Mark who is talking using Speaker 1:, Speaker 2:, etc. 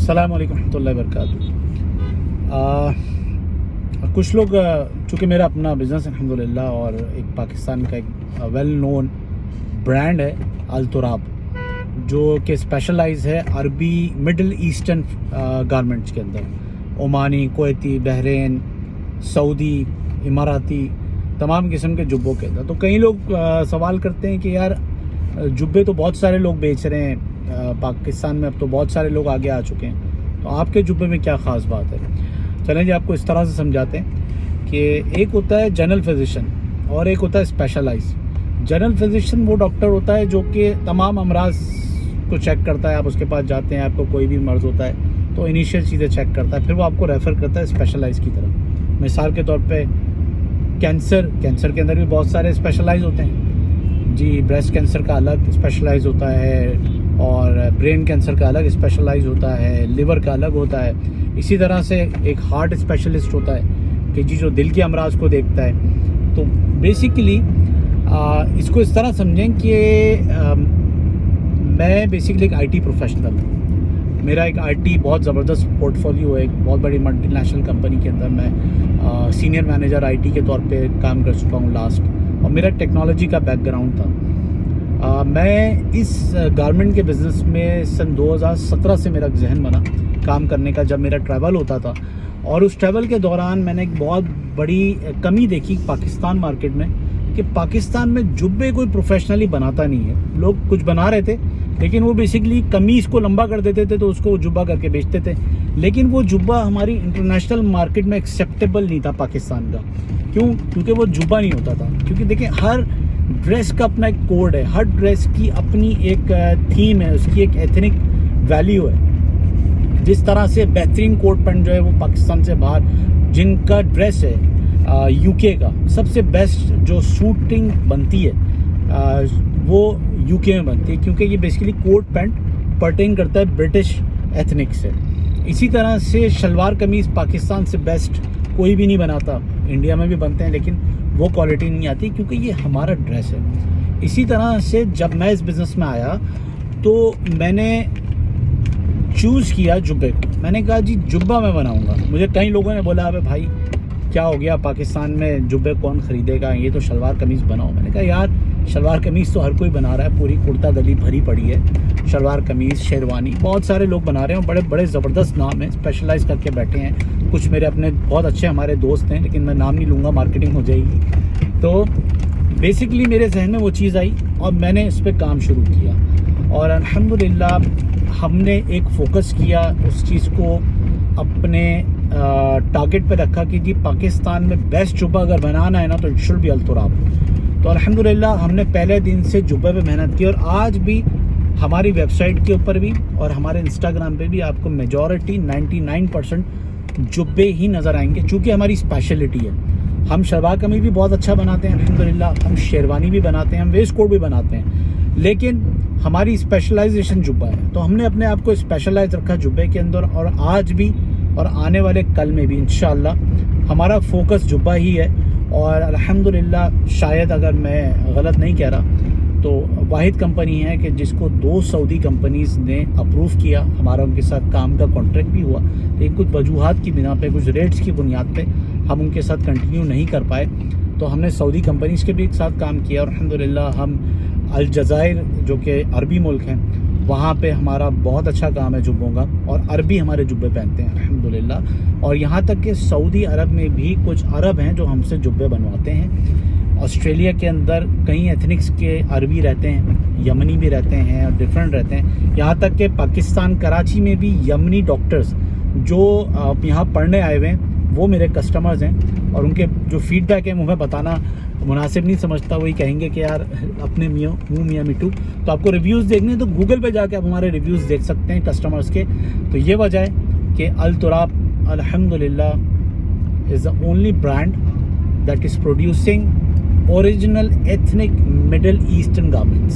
Speaker 1: अस्सलाम वालेकुम रहमतुल्लाहि वबरकातुहू। कुछ लोग चूँकि मेरा अपना बिज़नेस अल्हम्दुलिल्लाह और एक पाकिस्तान का एक वेल नोन ब्रांड है अल तुराब, जो कि स्पेशलाइज है अरबी मिडल ईस्टर्न गारमेंट्स के अंदर, ओमानी, कुवैती, बहरीन, सऊदी, इमाराती, तमाम किस्म के जुब्बों के अंदर। तो कई लोग सवाल करते हैं कि यार जुब्बे तो बहुत सारे लोग बेच रहे हैं पाकिस्तान में, अब तो बहुत सारे लोग आगे आ चुके हैं, तो आपके जुब्बे में क्या ख़ास बात है। चलें जी, आपको इस तरह से समझाते हैं कि एक होता है जनरल फिजिशियन और एक होता है स्पेशलाइज। जनरल फिजिशियन वो डॉक्टर होता है जो कि तमाम अमराज को चेक करता है। आप उसके पास जाते हैं, आपको कोई भी मर्ज़ होता है तो इनिशियल चीज़ें चेक करता है, फिर वो आपको रेफ़र करता है स्पेशलाइज की तरफ। मिसाल के तौर पे कैंसर के अंदर भी बहुत सारे स्पेशलाइज होते हैं जी। ब्रेस्ट कैंसर का अलग स्पेशलाइज होता है, और ब्रेन कैंसर का अलग स्पेशलाइज होता है, लिवर का अलग होता है। इसी तरह से एक हार्ट स्पेशलिस्ट होता है कि जी जो दिल के अमराज को देखता है। तो बेसिकली इसको इस तरह समझें कि मैं बेसिकली एक आईटी प्रोफेशनल हूँ। मेरा एक आईटी बहुत ज़बरदस्त पोर्टफोलियो है। एक बहुत बड़ी मल्टीनेशनल कंपनी के अंदर मैं सीनियर मैनेजर आईटी के तौर पे काम कर चुका हूँ लास्ट, और मेरा टेक्नोलॉजी का बैकग्राउंड था। मैं इस गारमेंट के बिज़नेस में सन 2017 से मेरा जहन बना काम करने का, जब मेरा ट्रैवल होता था। और उस ट्रैवल के दौरान मैंने एक बहुत बड़ी कमी देखी पाकिस्तान मार्केट में, कि पाकिस्तान में जुब्बे कोई प्रोफेशनली बनाता नहीं है। लोग कुछ बना रहे थे, लेकिन वो बेसिकली कमीज़ को लंबा कर देते थे तो उसको जुब्बा करके बेचते थे, लेकिन वो जुब्बा हमारी इंटरनेशनल मार्केट में एक्सेप्टेबल नहीं था पाकिस्तान का। क्यों? क्योंकि वो जुब्बा नहीं होता था। क्योंकि देखिए, हर ड्रेस का अपना एक कोड है, हर ड्रेस की अपनी एक थीम है, उसकी एक एथनिक वैल्यू है। जिस तरह से बेहतरीन कोट पैंट जो है वो पाकिस्तान से बाहर, जिनका ड्रेस है यूके का सबसे बेस्ट जो सूटिंग बनती है वो यूके में बनती है, क्योंकि ये बेसिकली कोट पैंट पर्टेन करता है ब्रिटिश एथनिक से। इसी तरह से शलवार कमीज़ पाकिस्तान से बेस्ट कोई भी नहीं बनाता। इंडिया में भी बनते हैं, लेकिन वो क्वालिटी नहीं आती, क्योंकि ये हमारा ड्रेस है। इसी तरह से जब मैं इस बिज़नेस में आया तो मैंने चूज़ किया जुब्बे को। मैंने कहा जी जुब्बा मैं बनाऊंगा। मुझे कई लोगों ने बोला अबे भाई क्या हो गया, पाकिस्तान में जुब्बे कौन ख़रीदेगा, ये तो शलवार कमीज़ बनाओ। मैंने कहा यार शलवार कमीज़ तो हर कोई बना रहा है, पूरी कुर्ता गली भरी पड़ी है। शलवार कमीज़, शेरवानी बहुत सारे लोग बना रहे हैं, बड़े बड़े ज़बरदस्त नाम हैं, स्पेशलाइज करके बैठे हैं। कुछ मेरे अपने बहुत अच्छे हमारे दोस्त हैं, लेकिन मैं नाम नहीं लूँगा, मार्केटिंग हो जाएगी। तो बेसिकली मेरे जहन में वो चीज़ आई और मैंने इस पर काम शुरू किया, और अल्हम्दुलिल्लाह हमने एक फ़ोकस किया, उस चीज़ को अपने टारगेट पे रखा कि जी पाकिस्तान में बेस्ट जुब्बा अगर बनाना है ना तो it should B L Turab. तो अल्हम्दुलिल्लाह हमने पहले दिन से जुब्बे पे मेहनत की, और आज भी हमारी वेबसाइट के ऊपर भी और हमारे इंस्टाग्राम पे भी आपको मेजॉरिटी 99% जुब्बे ही नज़र आएंगे, चूँकि हमारी स्पेशलिटी है। हम शलवार कमीज़ भी बहुत अच्छा बनाते हैं अल्हम्दुलिल्लाह, हम शेरवानी भी बनाते हैं, हम वेस्ट कोट भी बनाते हैं, लेकिन हमारी स्पेशलाइजेशन जुब्बा है। तो हमने अपने आप को स्पेशलाइज रखा जुब्बे के अंदर, और आज भी और आने वाले कल में भी इंशाअल्लाह हमारा फोकस जुब्बा ही है। और अल्हम्दुलिल्लाह शायद अगर मैं गलत नहीं कह रहा तो वाहिद कंपनी है कि जिसको 2 सऊदी कंपनीज़ ने अप्रूव किया, हमारा उनके साथ काम का कॉन्ट्रैक्ट भी हुआ, लेकिन कुछ वजूहात की बिना पे, कुछ रेट्स की बुनियाद पे हम उनके साथ कंटिन्यू नहीं कर पाए। तो हमने सऊदी कंपनीज़ के भी साथ काम किया, और अल्हम्दुलिल्लाह हम अलजायर जो कि अरबी मुल्क हैं वहाँ पे हमारा बहुत अच्छा काम है जुब्बों का, और अरबी हमारे जुब्बे पहनते हैं अल्हम्दुलिल्लाह। और यहाँ तक कि सऊदी अरब में भी कुछ अरब हैं जो हमसे जुब्बे बनवाते हैं। ऑस्ट्रेलिया के अंदर कई एथनिक्स के अरबी रहते हैं, यमनी भी रहते हैं, और डिफरेंट रहते हैं। यहाँ तक कि पाकिस्तान कराची में भी यमनी डॉक्टर्स जो यहाँ पढ़ने आए हुए हैं वो मेरे कस्टमर्स हैं, और उनके जो फीडबैक है वो मैं बताना मुनासिब नहीं समझता। वही कहेंगे कि यार अपने मुँह मियाँ मिट्टू। तो आपको रिव्यूज़ देखने तो गूगल पे जाके आप हमारे रिव्यूज़ देख सकते हैं कस्टमर्स के। तो ये वजह है कि अल तुराब अल्हम्दुलिल्लाह is the only brand that is producing original ethnic middle eastern garments.